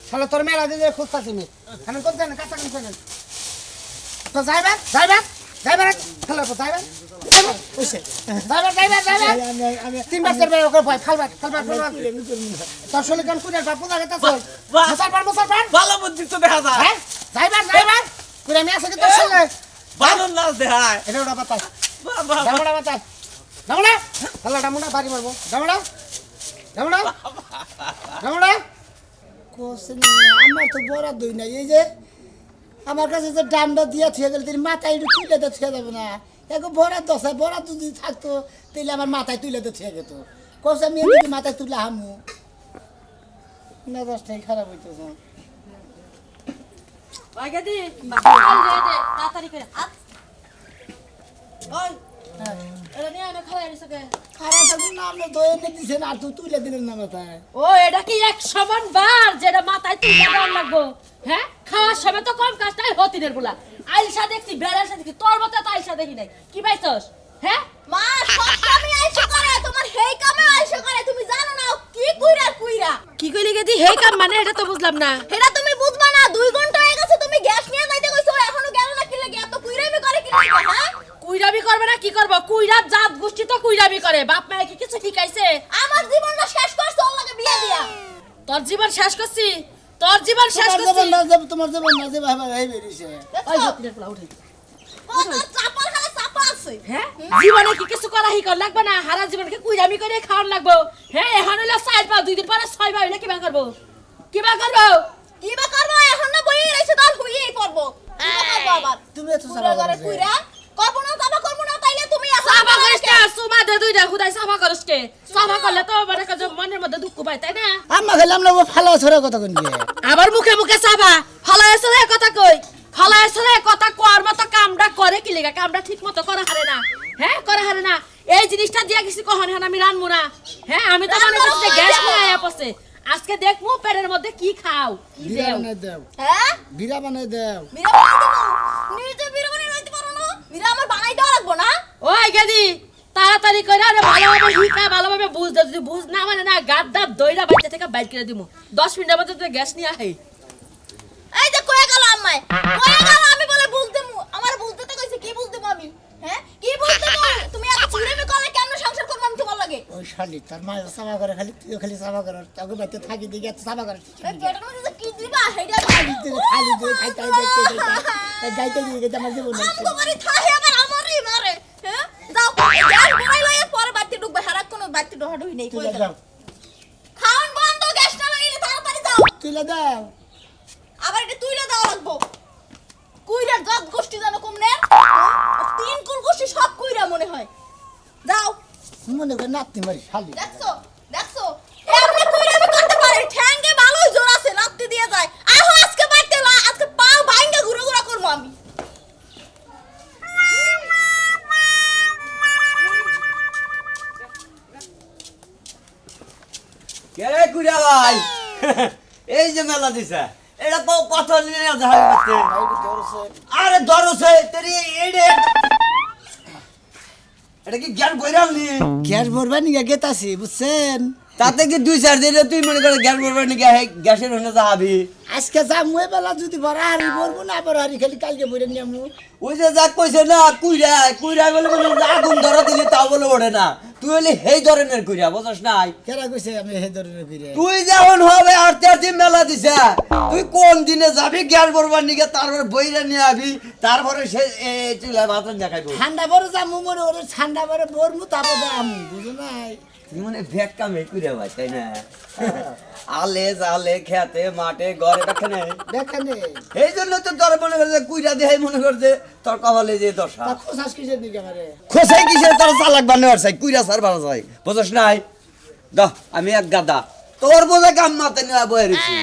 শালা তোর মেলা দিয়ে খুঁজতাছি নি খানে কোন জানে কাঁচা কাঁচা জানে তো যাইবা খালা তো যাইবা ওইসে যাইবা তিনবার চারবার ওকে ভয় খালবার তোর শরীর কোন কুড়ার বাপু লাগাতাছ মুসলমান ভালো বুদ্ধি তো দেখা যায় হ্যাঁ যাইবা কুড়া আমি আছে কি তোর সঙ্গে ভালো নাচ দেখায় এটা ওটা বাতাস বাবা দামড়া বাতাস দামড়া খালা দামড়া বাড়ি মারবো দামড়া কোসে না আমার তো বড় দই না এই যে আমার কাছে যে ডান্ডা দিয়া থুয়ে গেল তিনি মাথায় একটু তুলে তো থুয়ে যাবে না এক বড়া দশা বড়া যদি থাকতো তাহলে আমার মাথায় তুলে তো থুয়ে যেত কোসে আমি এদিকে মাথায় তুলে হামু না দশটাই খারাপ হইতেছে আগে দি তাড়াতাড়ি করে ওই এটা নিয়ে আমি খাওয়াই দিছে কে খারাপ থাকুন না আপনি দই এনে দিছেন আর তুই তুলে দিলেন না মাথায় ও এটা কি 100 বার যেটা মাথায় তুলে দেওয়ার লাগবো হ্যাঁ খাওয়ার সময় তো কম কাজটাই হতিনের বলা আইসা দেখছি বেড়ার সাথে তোর মতো তো আইসা দেখি নাই কি পাইছস হ্যাঁ মা সব কামে আইসা করে তোমার হেই কামে আইসা করে তুমি জানো না কি কুইরা কি কইলি গেদি হে কাম মানে এটা তো বুঝলাম না এটা তুমি বুঝবা না 2 ঘন্টা হয়ে গেছে তুমি গ্যাস নিয়ে যাইতে কইছো এখনো গেল না কি লাগে এত কুইরামি করে কি লাগে হ্যাঁ কুইরামি করবে না কি করব কুইরাত জাত গোষ্ঠী তো কুইরামি করে বাপ মায়ে কি কিছু শিখাইছে আমার জীবনটা শেষ করছো ওর লাগে বিয়ে দিয়া তোর জীবন শেষ করছি তোর জীবন শেষ তোমার করছি জীবন না যাব তোমার জীবন না যাব ভাই এই বেরিয়েছে ওই হতিনের বলা উঠে কত চাপাল খালি চাপা আছে হ্যাঁ জীবনে কি কিছু করা হি কর লাগবে না হারা জীবনকে কুইরামি করে খাওয়ার লাগবো হ্যাঁ এখন হলো 4 পা 2 দিন পরে 6 পা হইলে কিবা করবো কি বা করবো এখন না বইয়ে রইছে তো হইয়েই পড়বো কি বা করবো আবার তুমি এত কুইরা করে কুইরা করবো না তাইলে তুমি সাবা করিস কে সুমা দে দুইটা খুদাই সাবা করিস কে সাবা করলে তো মানে কাজ মনের মধ্যে দুঃখ পাই তাই না আম্মা খেলাম না ও ফালা ছড়া কথা কোন গিয়ে আবার মুখে মুখে সাবা ফালাইছে রে কথা কই ফালাইছে রে কথা কোয়ার মতো কামটা করে কি লাগা কামটা ঠিক মতো করা হারে না হ্যাঁ করা হারে না এই জিনিসটা দিয়া কিছু কহন হ্যাঁ আমি রানমু না হ্যাঁ আমি তো মনে করছি যে গ্যাস নিয়ে আয়া পড়ছে আজকে দেখমু পেটের মধ্যে কি খাও কি বিরা দেও বানাই দাও হ্যাঁ বিরা বানাই দাও বিরা বানাই দেবো নিজে বিরা বানাই রইতে পারো না বিরা আমার বানাই দেওয়া লাগবো না ওই গেদি তাড়াতাড়ি করে আরে ভালোভাবে হিকা ভালোভাবে বুঝ দে যদি বুঝ না মানে না গাদ দাদ দইরা বাইতে থেকে বাইর করে দিমু 10 মিনিটের মধ্যে তুই গ্যাস নিয়ে আই এই যে কয়ে গেল আম্মাই কয়ে গেল আমি বলে বুঝদেমু আমার বুঝতে তো কইছে কি বুঝদেমু আমি হ্যাঁ কি বুঝদেমু তুমি এত চুরিমি করলে কেন সংসার করব আমি তোমার লাগে ওই শালি তার মা সাবা করে খালি তুই খালি সাবা কর তাকে বাইতে থাকি দিকে এত সাবা করে এই পেটের মধ্যে যে কি দিবা হেডা খালি দিয়ে খাইতে গাইতে দিয়ে গেছে আমার জীবন আম তো মারি থাহে আবার আমারই মারে হ্যাঁ যাও গ্যাস বড়াই লয়ে পরে বাড়তি ঢুকবে হারাক কোনো বাড়তি ঢোহাঢুই নেই কই দাও খাওন বন্ধ গ্যাসটা লাগাইলে তাড়াতাড়ি যাও তুলে দাও আবার এটা তুইলা দেওয়া লাগবো কুইরা জাত গোষ্ঠী জানো কমনে 3 কুল গোষ্ঠী সব কুইরা মনে হয় যাও মনে করে নাতি মারি শালি দেখছো এমনি কুইরা আমি করতে পারি ঠ্যাঙ্গে ভালোই জোর আছে লাত্তি দিয়ে যায় আহো আজকে বাইতে আজকে পা ভাঙ্গা ঘুরে ঘুরে করব আমি কে রে কুড়া ভাই এই যে মেলা দিছে এটা পাথর নিয়ে যাওয়া হচ্ছে আরে ধরছে তেরি এইডে এটা কি জ্ঞান বইরাল নি গ্যাস ভরবা নিয়ে গেতাছি বুঝছেন তাতে কি 2-4 দিন তুই মনে করে জ্ঞান বইবার নাকি গ্যাসের হনে যাবি আজকে যা মুই বেলা যদি ভরা হারি ভরবো না ভরা হারি খালি কালকে ভরে নিয়ে আমু ওই যে যা কইছে না কুইরা বলে আগুন ধরা দিলি তাও বলে ওঠে না তুই হলি সেই ধরনের কুইরা বুঝছ নাই কেরা কইছে আমি হে ধরনের ফিরে তুই যেমন হবে আর তেরটি মেলা দিছে তুই কোন দিনে যাবি গ্যাস বরবার নিকে তারপর বইরা নিয়ে আবি তারপরে সে চুলা ভাত দেখাইবো ঠান্ডা ভরে যামু মরে ওরে ঠান্ডা ভরে ভরমু তারপরে আমু বুঝো নাই তুই মানে ভেট কামে কুইরা ভাই তাই না আলে জালে খেতে মাঠে ঘরে দেখেনে দেখেনে এই জন্য তো তোর মনে করছে কুইরা দেহে মনে করছে তোর কপালে যে দশা তা খোসাস কিসের দিকে আমারে খোসাই কিসের তোর চালাক বানাবার চাই কুইরা সার বানা চাই বুঝছ নাই দাও আমি এক গাদা তোর বোঝা কাম মাতে নিয়ে বয়ে রেছি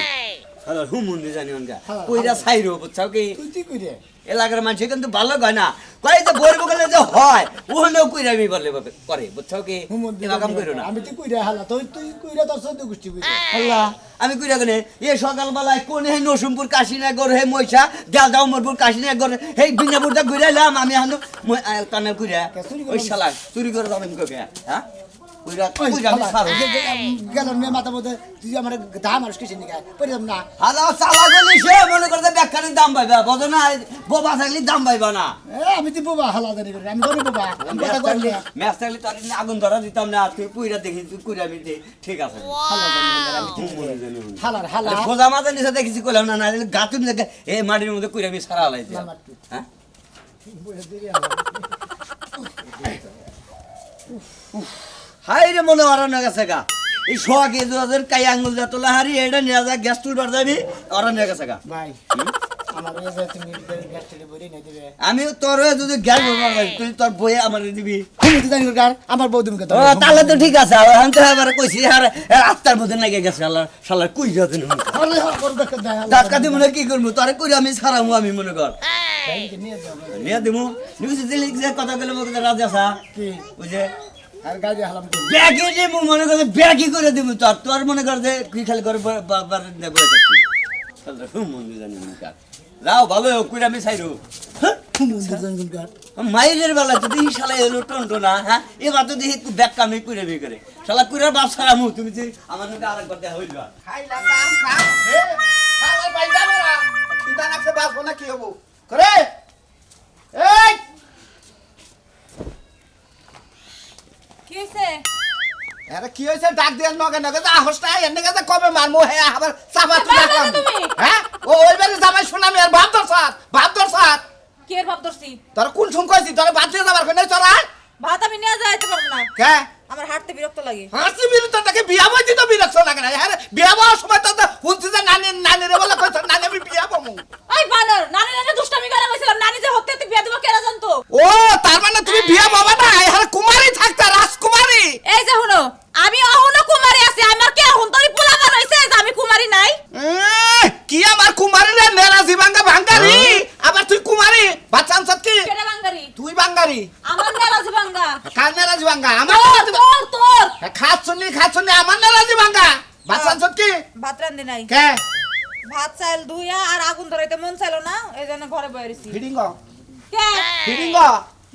হ্যালো হুমুন্দি জানি অনকা কুইরা ছাইরো বুঝছাও কি তুই কইরে এলাকার মানুষ কিন্তু ভালো কয় না কয় যে বইর বগলে যে হয় ওখানেও কুইরামি বলে করে বুঝছাও কি এবার কাম করো না আমি তো কইরা হালা তুই কইরা তোর সদ্য গোষ্ঠী কইরা আল্লাহ আমি কইরা গনে এ সকালবেলায় কোন হে নসুমপুর কাশিনাগর হে মইসা গালগাঁও মোরপুর কাশিনাগর হে বিনাপুরটা ঘুরাইলাম আমি হানো কানে ঘুরা ওই শালা চুরি করে যাবেন কবে হ্যাঁ কইরা কইরা আমি ছাড়ো গেল মেয়ে মাথা মধ্যে তুই আমার দাম আর কিছু নিয়ে পড়ে যাম না হালা চালা গলি সে মনে করতে ব্যাখ্যানের দাম পাইবা বোঝো না বোবা থাকলে দাম পাইবা না আমি তো বাবা হালা জানি করি আমি কোনো বাবা আমি কথা কই না ম্যাচ থাকলে তোর আগুন ধরা দিতাম না তুই পুইরা দেখি তুই কইরা আমি ঠিক আছে হালা জানি আমি ঠিক হালার হালা বোঝা মাঝে নিচে দেখেছি কইলাম না না গাতুন এই মাটির মধ্যে কইরা আমি সারা লাইছি হ্যাঁ হাই রে মনে অরণ্য গেছে গা এই শোয়াকে দুজন কাই আঙ্গুল যা তোলা হারি এটা নিয়ে যা গ্যাস তুলবার যাবি অরণ্য গেছে গা ভাই আমার এই যে তুমি গ্যাস টেলে বলি না দিবে আমি তোর যদি গ্যাস ভরবার যাবি তুই তোর বইয়ে আমার দিবি তুমি তো জানি গার আমার বউ তুমি কথা ও তাহলে তো ঠিক আছে আমি তো এবারে কইছি আর আত্মার মধ্যে নাকি গেছে শালার কই যাতে আরে কর দেখা দাও ডাক্কা দিব না কি করবো তোরে কইরা আমি ছাড়ামু আমি মনে কর নিয়ে যাও নিয়ে দিমু নিউজ দিলে যে কথা বলে মধ্যে রাজি আসা কি বুঝে আর গাড়ি হালাম তো ব্যাগি দিমু মনে করে ব্যাগি করে দিমু তোর মনে কর যে কি খালি করে বাবার নে বলে থাকবি তাহলে মন্দির জানি না যাও ভালো কইরা আমি ছাইরু মন্দির জানি গার মাইরের বেলা তো দেখি শালা এলো টন্টো না হ্যাঁ এবার তো দেখি ব্যাগ কামি করে বি করে শালা কুইরার বাপ ছাড়ামু তুমি যে আমার নাকি আরেকবার দেখা হইবা খাইলা কাম কাম হে খাওয়াই পাই যাবে না চিন্তা নাকছে বাসবো না কি হবো করে এই কি হইছে আরে কি হইছে ডাক দিয়াল নগে নগে যা হস্তা এনে গেছে কবে মারমু হে আবার চাপা তুই মারবে না রাখলাম তুমি। হ্যাঁ ও ওইবারে জামাই শুনামি আর ভাব দর সাত কি এর ভাব ধরছি তোর কোন শুন কইছি তোর বাদ দিয়ে যাবার কই নাই তোরা ভাত আমি নিয়ে যাইতে পারবো না কে আমার হাঁটতে বিরক্ত লাগে হাসি বিরুদ্ধটাকে বিয়া বইছি তো বিরক্ত লাগে না হ্যাঁ বিয়া বওয়ার সময় তো শুনছি যে নানি রে বলে কইছ নানি আমি বিয়া বমু ওই বানর নানি নানি দুষ্টামি করে কইছিলাম নানি যে হতে বিয়া দিব কেরা জানতো ও তার মানে তুমি বিয়া বাবা না হ্যাঁ কুমারী থাকতা রাজকুমারী এই যে শুনো আমি অহনো কুমারী আছি আমার কি এখন তোরি পোলাবা রইছে যে আমি কুমারী নাই কি আমার কুমারী রে নেরাজি ভাঙ্গারি আবার তুই কুমারী বাচ্চান সত কি কেডা বাঙ্গারি তুই বাঙ্গারি আমার নেরাজি বাঙ্গা কার নেরাজি ভাঙ্গা আমার তোর খাচ্ছনি আমার নেরাজি ভাঙ্গা বাচ্চান সত কি ভাত রান্ধি নাই কে ভাত চাইল ধুইয়া আর আগুন ধরাইতে মন চাইলো না এইজন্য ঘরে বইয়া রইছি ফিডিং কে ফিডিং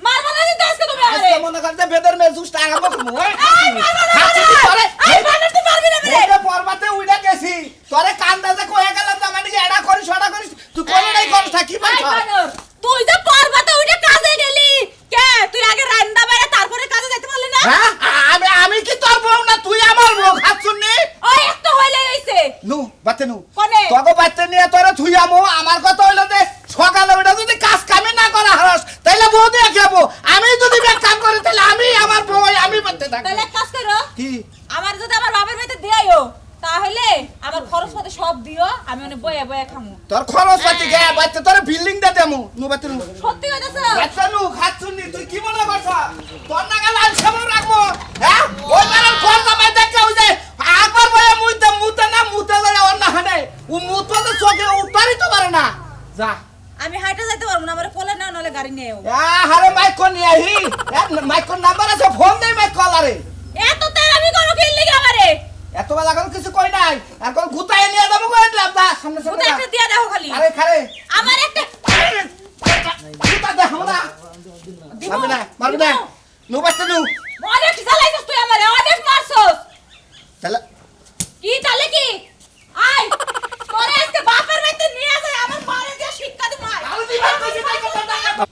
মারবা না কিন্তু আজকে তুমি আমারে আজকে মনে করতে বেদের মে জুস টাঙাবো তুমি এই বানর তুই পারবি না রে ওইটা পর্বতে উইডা গেছি তোরে কান্দা যে কয়ে গেলাম যে মানে এডা করিস ওডা করিস তুই কোন নাই কর থাকি পাই এই বানর তুই যে পর্বতে উঠে কাজে গেলি কে তুই আগে রান্না বাইরে তারপরে কাজে যাইতে পারলি না হ্যাঁ আমি কি তোর বউ না তুই আমার বউ খাচ্ছনি ওই একটা হইলেই হইছে নু বাতে নু কোনে তোকে বাচ্চা নিয়ে তোরা থুইয়ামু আমার কথা হইলো যে সকালে ওটা যদি কাজ কামে না করা হরস তাইলে বউ দিয়ে খাবো আমি যদি ব্যাগ কাম করি তাহলে আমি আমার বউ আমি বাচ্চা থাকবো তাহলে এক কাজ করো কি আমার যদি আমার বাবার বাড়িতে দেয়াইও তাহলে আমার খরচ পাতি সব দিও আমি অনেক বয়া বয়া খামু তোর খরচ পাতি গে বাচ্চা তোর বিল্ডিং দে দেমু নু বাতে নু সত্যি কইতাছ বাচ্চা নু খাচ্ছনি তুই কি মনে করছ তোর নাগা লাল সামনে রাখবো হ্যাঁ ওই মারার কোন জামাই দেখে ওই যে একবার বয়া মুতে না মুতে যায় অন্য হানে ও মুতে তো চোখে উঠারি তো পারে না যা আমি হাইটা যাইতে পারবো না আমারে কোলে না নলে গাড়ি নিয়েও আরে মাইক কোন নিয়ে আহি মাইক কোন নাম্বার আছে ফোন দেই মাইক কল আরে এত তেল আমি কোনো কিল লাগি আমারে এত বেলা কোন কিছু কই নাই আর কোন গুতাই নিয়ে যাবো কই দিলাম দা সামনে তুই সামনে একটা দিয়া দাও খালি আরে খারে আমার একটা গুতা দে আমরা মারবি না নু বাচ্চা নু অনেক জ্বালাইছস তুই আমারে অনেক মারছস তাহলে কি তাহলে কি আই তোরে আজকে বাপের বাড়িতে নিয়ে যাই আমার মারে দিয়ে শিক্ষা দি মার আরে দিবা কইছি তাই কথা না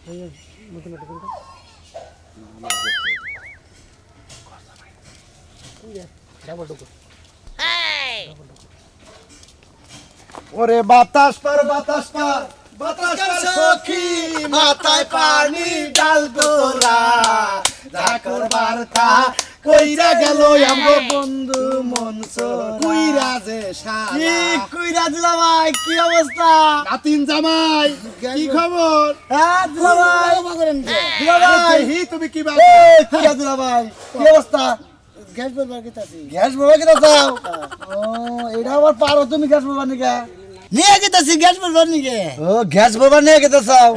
ওরে বাতাস পর সখী মাথায় পানি ডাল তোরা ঢাকর বার্তা কইরা গেল আমার বন্ধু মনসুর কইরা যে শালা কইরা দিলা ভাই কি অবস্থা নাতিন জামাই কি খবর হ্যাঁ দিলা ভাই দিলা ভাই হি তুমি কি বাবা কি দিলা ভাই কি অবস্থা গ্যাস বলবার কি তাছি গ্যাস বাবা কি দাও ও এটা আবার পারো তুমি গ্যাস বাবা নিকে নিয়ে গেতাছি গ্যাস বাবা নিকে ও গ্যাস বাবা নিয়ে গেতাছাও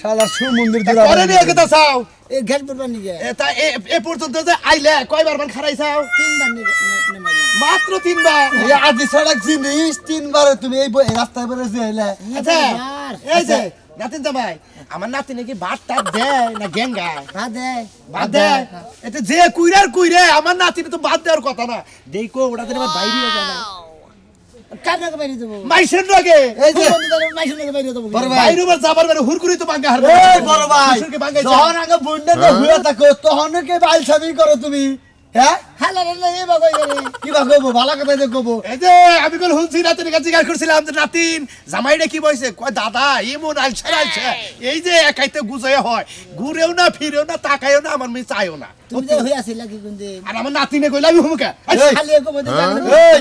শালা সু মন্দির দিলা পরে নিয়ে গেতা চাও এই গ্যাস বাবা নিকে এটা এ পর্যন্ত যে আইলে কয়বার মান খারাইছাও তিনবার নেমাইলা মাত্র 3 বার এই আদি সড়ক জিনিস তিনবার তুমি এই রাস্তায় বেরে যাইলে আচ্ছা এই যে নাতিন জামাই আমার নাতি নাকি ভাত টাত দেয় না গেঙ্গায় ভাত দেয় বাদ দেয় এতে যে কুইরে আমার নাতিনে তো বাদ দেওয়ার কথা না দেখো ওটা তো এবার বাইরে যায় না কার নাকি বাইরে দেবো মাইসের লাগে এই যে মাইসের নাকি বাইরে দেবো বড় ভাই বাইরে আবার যাবার মানে হুরকুরি তো বাঙ্গা হারবে এই বড় ভাই কিশোরকে বাঙ্গাইছে। যখন আগে বন্যা তো হয়ে থাকো তখন কে বাইল সাবি করো তুমি হ্যাঁ হালা রে এই বাবা করে কি বা কইবো ভালো কথা যে কইবো এই যে আমি কল হুনছি নাতিনের কাছে জিজ্ঞাসা করছিলাম যে নাতিন জামাইটা কি বলছে কয় দাদা এমন আলছে এই যে একাইতে গুজায় হয় ঘুরেও না ফিরেও না তাকায়ও না আমার মেয়ে চাইও না তুমি যে হয়ে আসিলা কি কোন দিন আর আমার নাতিনে কইলা আমি হুমকা খালি এক মধ্যে জানো এই।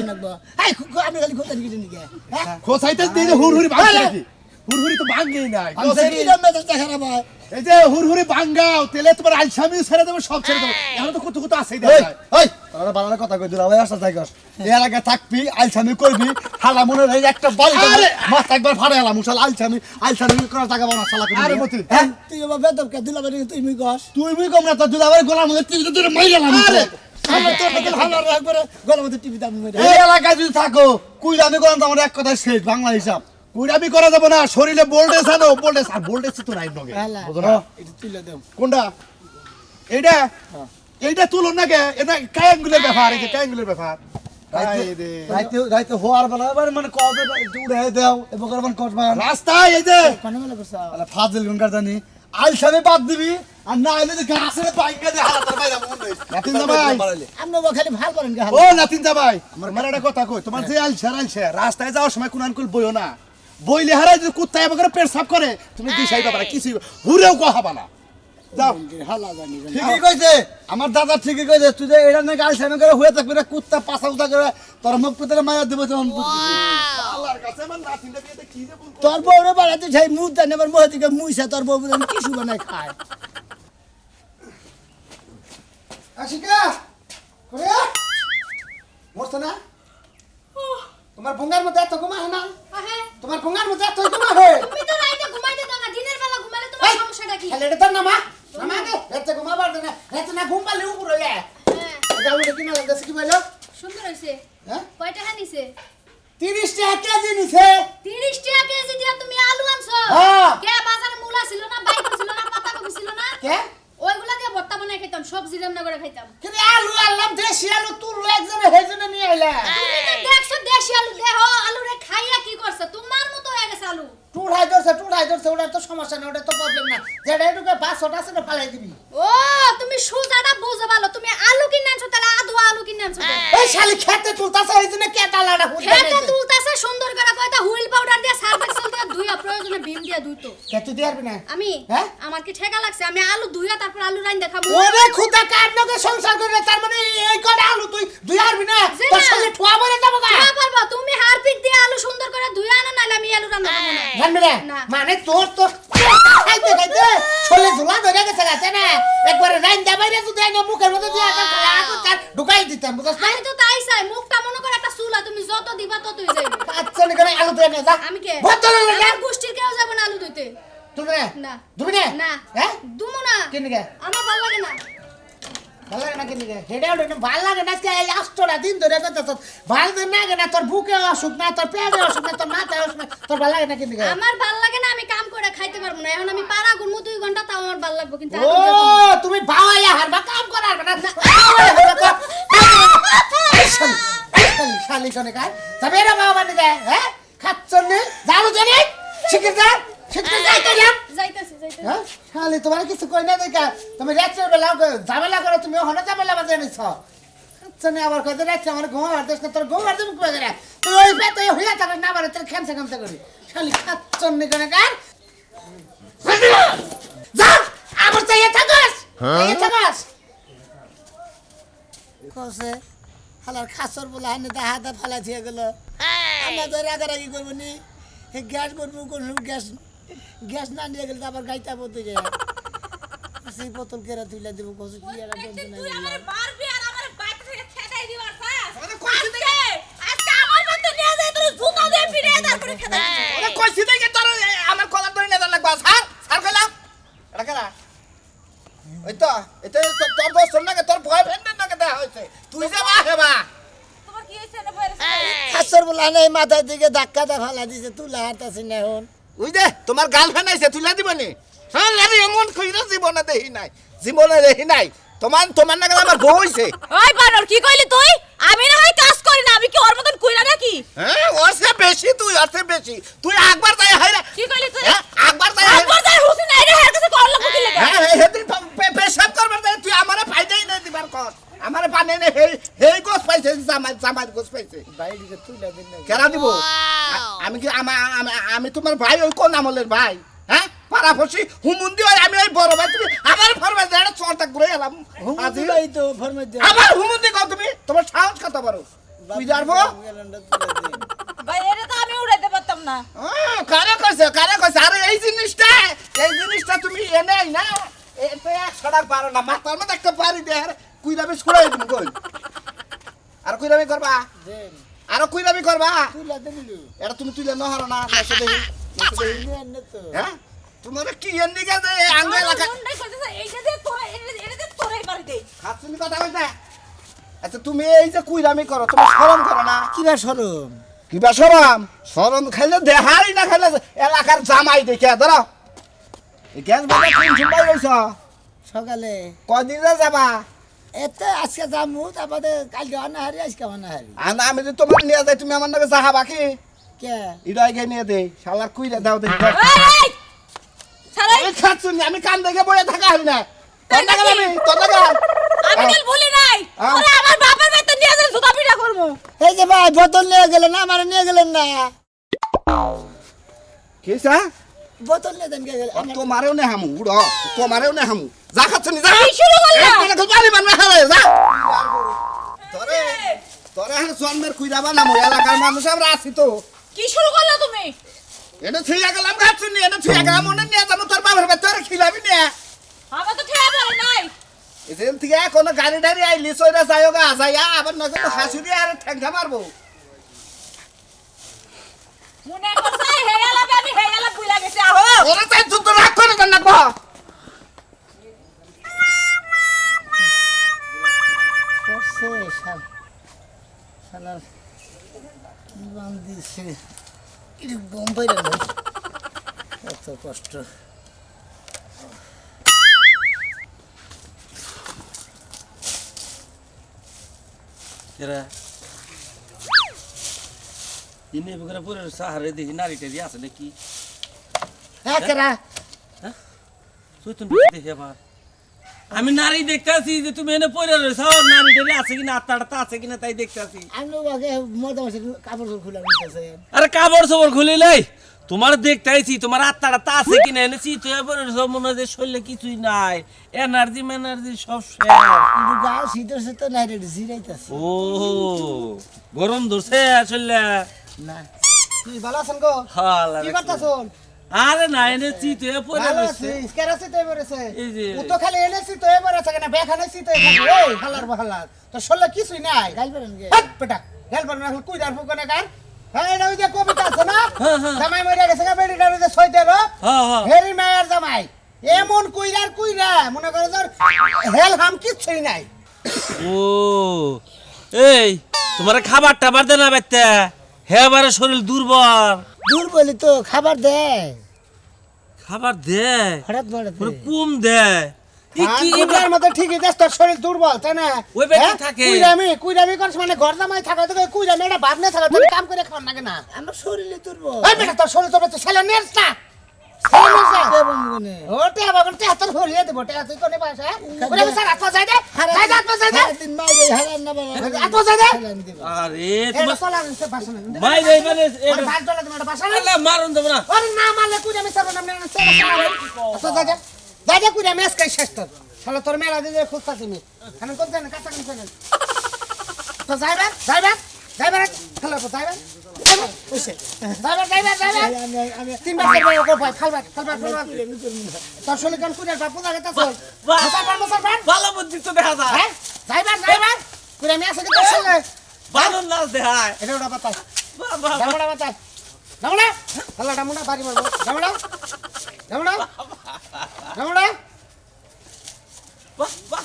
এই আমি খালি খোঁজা দিকে নিকে হ্যাঁ খোসাইতে দিয়ে যে হুরহুরি ভাঙছে নাকি হুরহুরি তো ভাঙেই নাই কি মেজাজটা খারাপ হয় এই যে হুরহুরি ভাঙ্গাও তেলে তোমার আলসামিও ছেড়ে দেবো সব ছেড়ে দেবো এখন তো কত কত আছেই এই দেখা যায়। এই তোরা ভালো কথা কই দিলা ভাই আসা যাইগস এই এলাকা থাকবি আলছামি করবি হালা মনে রে একটা বাড়ি আরে! মাথা একবার ফাড়ে এলাম মুশাল আলছামি করার টাকা বানা শালা করে আরে মতি হ্যাঁ তুই বাবা বেদব কে দিলা বাড়ি তুই মুই কস তুই মুই কম না তো দুলা ভাই গোলাম মধ্যে টিভি তো মাইরা লাম আরে! আমি তোর নাকি ভালো একবারে গলার মধ্যে টিভি দাম মেরে এই এলাকায় যদি থাকো কুই আমি করলাম তো আমার এক কথা শেষ বাংলা হিসাব কুড়ামি করা যাবে না শরীরে বোল্ডেস আনো বোল্ডেস আর বোল্ডেস তো নাই নগে হালা বুঝো না এটা তুইলা দাও কোনটা এইটা এইটা তুলো না কে এটা কায়াঙ্গুলের ব্যাপার এই যে কায়াঙ্গুলের ব্যাপার আই রে। রাইতে হওয়ার বেলা এবার মানে কত উড়ে দাও এবং মানে কসবা রাস্তায় এই যে কোন মেলা করছ আলা ফাজিল গঙ্গার জানি আলছামি বাদ দিবি আর না এলে যে গাছের বাইকা দিয়ে হালাতার বাইরা মন নেই নাতিন জামাই আমরা খালি ভাল করেন কে ও নাতিন জামাই আমার একটা কথা কই তোমার যে আলছে রাস্তায় যাওয়ার সময় কোন আনকুল বইও না বইলে হারাই যদি কুত্তায় বকরে পেট সাফ করে তুমি দিশাই পাবা কিছু হুরেও কহাবা না যাও হালা জানি ঠিকই কইছে আমার দাদা ঠিকই কইছে তুই যে এটা না আলছামি করে হয়ে থাকবি না কুত্তা পাছা উতা করে তোর মুখ পুতরে মায়া দেব তখন আল্লাহর কাছে আমার নাতিনটা বিয়েতে কি যে বলবো তোর বউরে বাড়াতে যাই মুখ দেন এবার মুখ থেকে মুইসা তোর বউ বুঝান কিছু বানায় খায় আশিকা করে মরছ না তোমার ভঙ্গার মধ্যে এত ঘুমা হয় না তোমার ভঙ্গার মধ্যে এত ঘুমা হয় তুমি তো রাইতে ঘুমাইতে দাও না দিনের বেলা ঘুমালে তোমার এই! সমস্যাটা কি খালি এটা তোর নামা নামা দে এত ঘুমাবার দে না এত না ঘুম পালে উপর হয়ে হ্যাঁ এটা উঠে কি না লাগছে কি বললো সুন্দর হইছে হ্যাঁ কয় টাকা নিছে 30 টাকা কেজি নিছে 30 টাকা কেজি দিয়া তুমি আলু আনছো হ্যাঁ। কে বাজারে মূলা ছিল না বাইক ছিল না পাতা কপি ছিল না কে ওইগুলা দিয়ে ভর্তা বানাই খাইতাম সবজি রান্না করে খাইতাম কিন্তু আলু আনলাম দেশি আলু তুললো একজনে হেজনে নিয়ে আইলা তুমি তো দেখছো দেশি আলু দেহ আলু রে খাইয়া কি করছে তোমার মতো হয়ে গেছে আলু টুড়াই ধরছে ওটা তো সমস্যা না ওটা তো প্রবলেম না যেটা এটুকু বাসটা আছে না ফালাই দিবি ও তুমি সুজাটা বুঝো ভালো তুমি আলু কিনে আনছো তাহলে আধা আলু কিনে আনছো কেন? এই শালি খেতে তুলতাছে এই জন্য কে টালাটা হুল খেতে তুলতাছে সুন্দর করে কয়টা হুইল পাউডার দিয়ে সার্ফ এক্সেল দিয়ে ধুইয়া প্রয়োজনে ভীম দিয়ে ধুইতো খেতে দিয়ারবি না আমি হ্যাঁ? আমার কি ঠেকা লাগছে আমি আলু ধুইয়া তারপর আলু রাইন দেখাবো ওরে খুদা কার নগে সংসার করে তার মানে এই কটা আলু তুই দুই আরবি না জি তোর না। শালি ঠোয়া বলে যাবো গা হ্যাঁ পারবো তুমি হারপিক দিয়ে আলু সুন্দর করে ধুইয়া আনো নাইলে আমি আলু রান্না করবো না জানবি না না। মানে তোর তো খাইতে খাইতে ছলে ঝোলা ধরে গেছে গাছে না একবারে রাইন দা বাইরে যদি আইনা মুখের মধ্যে দিয়ে একটা খালা আগুন তার ঢুকাই দিতাম বুঝছ না আমি তো তাই চাই মুখটা মনে করে একটা চুলা তুমি যত দিবা ততই যাইবে আচ্ছা নি করে আলু ধরে নে যা আমি কে বদল না আমার গোষ্ঠীর কেউ যাবে না আলু ধুইতে তুমি না না তুমি না না হ্যাঁ দুমো না কেন গে আমার ভালো লাগে না ভালো লাগে না কেন গে হেডা ওটা ভালো লাগে না এই আষ্টটা দিন ধরে কইতাছ ভালো দিন না গে না তোর বুকে অসুখ না তোর পেটে অসুখ না তোর মাথায় অসুখ না তোর ভালো লাগে না কেন গে আমার ভালো লাগে না আমি কাম করে খাইতে পারবো না এখন আমি পাড়া গুনমু 2 ঘন্টা তাও আমার ভালো লাগবে কিন্তু ও আলু দিয়ে খাবো। তুমি বাওয়াইয়া হারবা কাম করার না শালি কোনে কাজ তবে এরা বাবা মানে যায় হ্যাঁ খাচ্ছন নে জানো জানি শিখে যা শিখে যাই তো যা যাইতাছি হ্যাঁ শালি তোমার কিছু কই না দেখা তুমি রাতের বেলা ঝামেলা করে তুমি ওখানে ঝামেলা বাজে নিছ খাচ্ছনে আবার কত রাতে আমার ঘুম আর দেশ না তোর ঘুম আর তুমি কই গেলে তুই ওই পেতে হইয়া থাকা না বারে তোর খেমসা খেমসা করি শালি খাচ্ছন নে কোনে কাজ যা আবার চাইয়ে থাকস চাইয়ে থাকস কসে হালার খাসর বলা হানে দা হাতে ফালা দিয়ে গেল আমরা তো রাগারাগি করবো নি গ্যাস করবো করবো গ্যাস না নিয়ে গেলে তো আবার গাইতা বলতে যায় সেই বোতল কেরা তুলে দেবো কসে কি আর বলতে না মারবি আর আমার বাইক থেকে খেদাই দিবার আজকে আমার মত নিয়ে যায় তোর জুতা দিয়ে ফিরে তারপরে খেদাই ওরে কইছি দেখে তোর আমার কলার ধরে নেদার লাগবা স্যার কইলাম এটা কেনা ওই তো এটা তোর দোস্ত নাকি তোর বয়ফ্রেন্ডের নাকি দেখা হয়েছে তুই যে বা হেবা তোমার কি হইছে না ভাইরাস খাসর বলা হানে মাথার দিকে ধাক্কা দা ফালা দিছে তুলা হাঁটাছি না এখন ওই যে তোমার গার্লফ্রেন্ড আইছে তুলে দিবনি হ্যাঁ আরে এমন কইরা জীবনে দেখি নাই জীবনে দেখি নাই তোমার না গেলে আমার বউ হইছে ওই বানর কি কইলি তুই আমি না হয় কাজ করি না আমি কি ওর মতন কইরা নাকি হ্যাঁ ওরছে বেশি তুই একবার যাই হাইরা কি কইলি তুই একবার যাই একবার যাই হুসিন আইরে হের কাছে কল লাগি লাগা হ্যাঁ হেদিন পেশাব করবার যাই তুই আমারে ফাইদাই না দিবার কর আমারে পানি নে হেই গোস পাইছে জামাই গোস পাইছে বাইরে তুলে দিন না কেরা দিব আমি কি আমি তোমার ভাই ওই কোন আমলের ভাই হ্যাঁ পারাফসি হুমুন্দি হয় আমি ওই বড় ভাই তুমি আমার ফরমাইশ দেড় চরটা ঘুরে এলাম হুমুন্দি ভাই তো ফরমাইশ দে আমার হুমুন্দি কও তুমি তোমার সাহস কত বড় তুই যারবো ভাই এটা তো আমি উড়াইতে পারতাম না কারে কইছে আরে এই জিনিসটা তুমি এনে না এটা এক ছড়ার পারো না মাথার মধ্যে একটা পারি দে আর কুইরামি ছড়াই দিন কই আর কুইরামি করবা দেন আর কুইরামি করবা তুলে দিন এটা তুমি তুলে ন হারো না নেছে দেখি না তো হ্যাঁ তোমার কি এন্ডি কাজে আঙ্গ এলাকা মুন্ডাই কইতেছে এইটা দিয়ে তোরা এটা দিয়ে তোরাই বাড়ি দে হাসুনি কথা কইতা আচ্ছা তুমি এই যে কুইরামি করো তুমি শরম করো না কিবা শরম কিবা শরম খাইলে দেহাই না খাইলে এলাকার জামাই দেখে ধরো এই গ্যাস বাবা কোন চিন্তাই রইছ সকালে কদিন যাবা এত আজকে যামু তারপরে কালকে আনা হারি আজকে আনা হারি আমি যদি তোমার নিয়ে যাই তুমি আমার নাকি যাহা বাকি কে ইডাই গে নিয়ে দে শালার কুইরা দাও দেখি এই সারাই আমি খাচ্ছুনি আমি কান দেখে বয়ে থাকা হই না তোর না আমি তোর না আমি কাল বলি নাই ওরে আমার বাপের বেতন নিয়ে যাই জুতা পিটা করবো এই যে ভাই বোতল নিয়ে গেলেন না আমার নিয়ে গেলেন না কিসা বোতল নিয়ে দেন কে গেলেন তোমারেও নে হামু উড় তোমারেও নে হামু যা খাচ্ছুনি যা কি শুরু করলা? একটা পানি মান না হালে যা তোরে তোরে হান জন্মের কুইরা বানামু এলাকার মানুষ আমরা আছি তো কি শুরু করলা তুমি এটা থুইয়া গেলাম খাচ্ছুনি এটা থুইয়া গেলাম মনে নিয়ে যাবো তোর বাবার ভেতরে খিলাবি না আমার তো ঠেয়া পড়ে নাই এদিন থেকে কোনো গাড়ি টাড়ি আইলি সইরা যাইও গা যাইয়া আবার নয়তো তো হাসি দিয়ে আর ঠ্যাংটা মারবো মনে করছে হেয়ালা আমি হেয়ালা ভুলা গেছে আহো ওরা তাই তুই তো রাগ করে দেন না গো করছে শালার কি বান দিছে এটা বোম্বাই রে ভাই কত কষ্ট এরা ইনে বগরা পুরো সাহারে দেখি নারী টারি আছে নাকি হ্যাঁ কেরা তুই তুমি দেখি আবার আমি নারী দেখতাছি যে তুমি এনে পড়ে রয়েছো নারী টারি আছে কিনা আত্মাটা আছে কিনা তাই দেখতাছি আমি আগে মধ্যে কাপড় খুলে নিতেছে আরে কাপড় চোপড় খুলে লাই তোমার দেখতাইছি তোমার আত্মাটা তা আছে কিনা এনে চিত হয়ে পড়ে রয়েছো মনে হয় যে শরীরে কিছুই নাই এনার্জি সব শেষ কিন্তু গা শীতের সাথে নাই রে জিরাইতেছে ও গরম ধরছে আসলে না তুই ভালো আছেন গো হালা কি করতাছন আরে না এনে চিত হয়ে পড়ে ভালো রয়েছে আছিস কেরাসি তো এবারেছে এই যে ও তো খালি এনেছি তো এবারেছে কেন বেখানেছি তো এখানে এই হালার বহালার তো শোলে কিছুই নাই গাল বেরেন গে হাট বেটা গেল বল না কুই দার ফুকনে গান হ্যাঁ এটা ওই যে কবিতা আছে না হ্যাঁ, হ্যাঁ। জামাই মরে গেছে না বেড়িটার ওই যে সইতে রো হ্যাঁ হ্যাঁ হেরি মায়ের জামাই এমন কুইরা মনে করে তোর হেল হাম কিছুই নাই ও এই তোমার খাবার টাবার দে না বাইতে হে বারে শরীর দুর্বল দূর বলি তো খাবার দে খাবার দে হঠাৎ মারে পুরো কম দে ই কি কুইরার মতো ঠিকই দেশ তোর শরীর দুর্বল তাই না ওই বেটি হ্যাঁ? থাকে। কুইরামি করছ মানে ঘর জামাই থাকে তো কুইরামি এটা ভাবনা থাকে তুমি কাম করে খাওয়ার লাগে না আমার শরীরে দুর্বল এই বেটা তোর শরীর তো ছেলে নেস না ছেলে নেস না কে বমগুনে ওটা বাবন তে হাতর ভরিয়ে দেব তে তুই কোনে পাশে ওরে স্যার হাত যাই দে যাই হাত যাই দে দিন মাইরে হারান না বাবা হাত যাই দে হারান দিব আরে এটা তোমার চলা নিছে পাশে না মাই দেই মানে ওরে ভাত চলা তুমি পাশে না আল্লাহ মারুন দেব না ওরে না মারলে কুইরামি সারা না মেনে ছেলে যাই দে যাই দে কুইরামি আজকে শেষ তোর শালা তোর মেলা দিয়ে খুঁজতাছি আমি খান কোন জানে কাঁচা কোন জানে তো যাইবা খালা তো যাইবা ওইসে যাইবা আমি তিনবার করবে ওকে ভয় খালবার তোর শরীর কোন কুইরার বাপু লাগে তা চল মুসলমান ভালো বুদ্ধি তো দেখা যায় হ্যাঁ যাইবা কুইরামি আছে কি তোর সঙ্গে ভালো নাচ দেখায় এটা ওটা বাতাস বাবা দামড়া বাতাস দামড়া খালা দামড়া বাড়ি মারবো দামড়া বাহ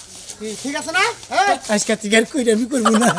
ঠিক আছে না হ্যাঁ আজকে থেকে আর কইরা আমি করব না